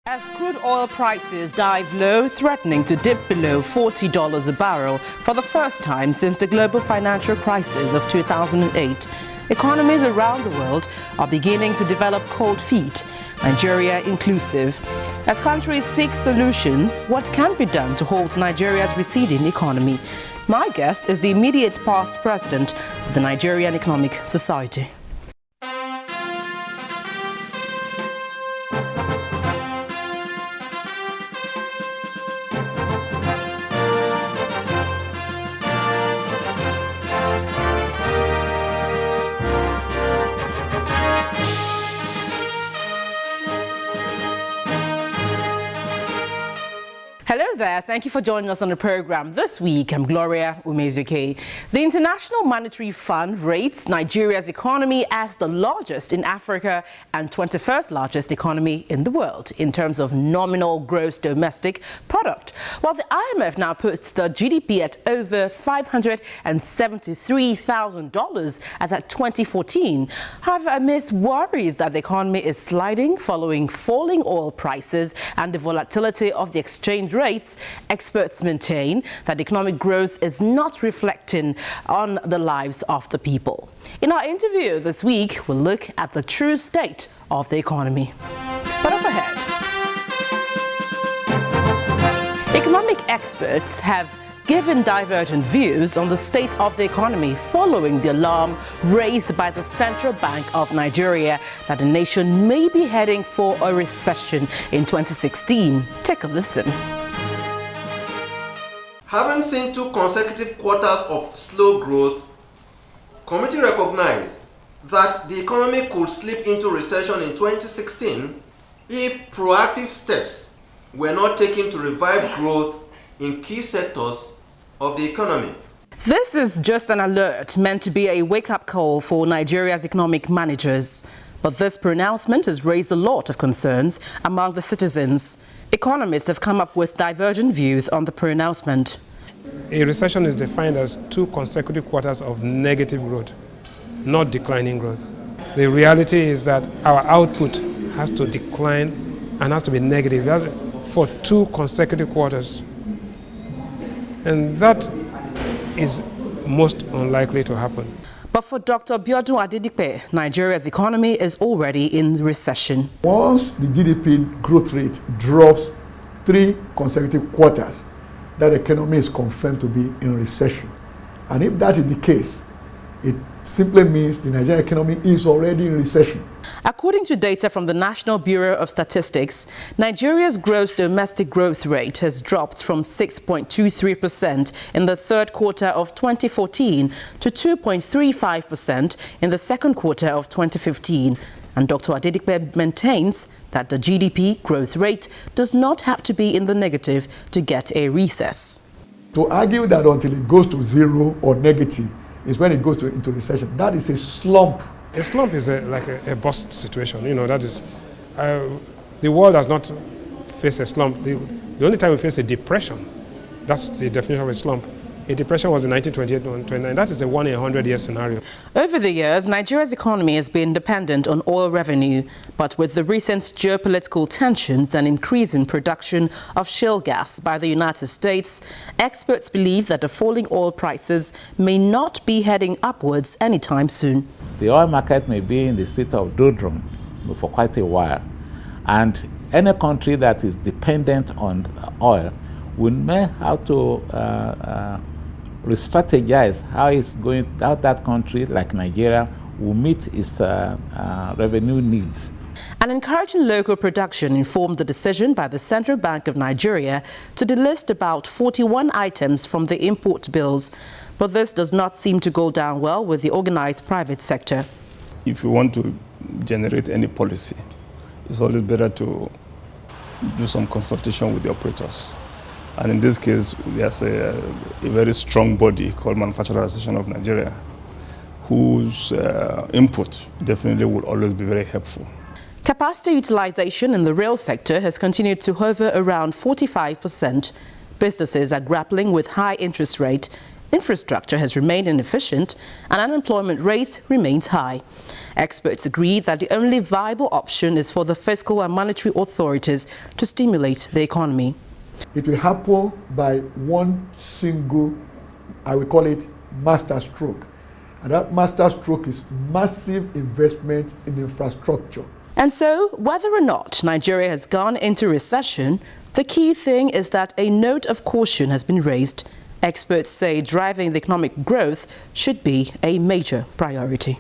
As crude oil prices dive low, threatening to dip below $40 a barrel for the first time since the global financial crisis of 2008, economies around the world are beginning to develop cold feet, Nigeria inclusive. As countries seek solutions, what can be done to halt Nigeria's receding economy? My guest is the immediate past president of the Nigerian Economic Society. Hello there. Thank you for joining us on the program. This week, I'm Gloria Umezuke. The International Monetary Fund rates Nigeria's economy as the largest in Africa and 21st largest economy in the world in terms of nominal gross domestic product. While the IMF now puts the GDP at over $573,000 as at 2014. However, amidst worries that the economy is sliding following falling oil prices and the volatility of the exchange rates, experts maintain that economic growth is not reflecting on the lives of the people. In our interview this week, we'll look at the true state of the economy. But up ahead, economic experts have given divergent views on the state of the economy following the alarm raised by the Central Bank of Nigeria that the nation may be heading for a recession in 2016. Take a listen. Having seen 2 consecutive quarters of slow growth, committee recognized that the economy could slip into recession in 2016 if proactive steps were not taken to revive growth in key sectors of the economy. This is just an alert meant to be a wake-up call for Nigeria's economic managers. But this pronouncement has raised a lot of concerns among the citizens. Economists have come up with divergent views on the pronouncement. A recession is defined as 2 consecutive quarters of negative growth, not declining growth. The reality is that our output has to decline and has to be negative for 2 consecutive quarters. And that is most unlikely to happen. But for Dr. Biodun Adedipe, Nigeria's economy is already in recession. Once the GDP growth rate drops 3 consecutive quarters, that economy is confirmed to be in recession. And if that is the case, it simply means the Nigerian economy is already in recession. According to data from the National Bureau of Statistics, Nigeria's gross domestic growth rate has dropped from 6.23% in the third quarter of 2014 to 2.35% in the second quarter of 2015. And Dr. Adedipe maintains that the GDP growth rate does not have to be in the negative to get a recess. To argue that until it goes to 0 or negative is when it goes into recession, that is a slump. A slump is like a bust situation. You know, that is, the world has not faced a slump. The only time we face a depression, that's the definition of a slump. A depression was in 1928-29. That is a 1 in 100-year scenario. Over the years, Nigeria's economy has been dependent on oil revenue. But with the recent geopolitical tensions and increase in production of shale gas by the United States, experts believe that the falling oil prices may not be heading upwards anytime soon. The oil market may be in the state of doldrum for quite a while. And any country that is dependent on oil will may have to re-strategize how that country, like Nigeria, will meet its revenue needs. An encouraging local production informed the decision by the Central Bank of Nigeria to delist about 41 items from the import bills. But this does not seem to go down well with the organized private sector. If you want to generate any policy, it's always better to do some consultation with the operators. And in this case, there's a very strong body called Manufacturers Association of Nigeria, whose input definitely will always be very helpful. Capacity utilization in the rail sector has continued to hover around 45%. Businesses are grappling with high interest rate, infrastructure has remained inefficient, and unemployment rate remains high. Experts agree that the only viable option is for the fiscal and monetary authorities to stimulate the economy. It will happen by one single, I will call it master stroke. And that master stroke is massive investment in infrastructure. And so, whether or not Nigeria has gone into recession, the key thing is that a note of caution has been raised. Experts say driving the economic growth should be a major priority.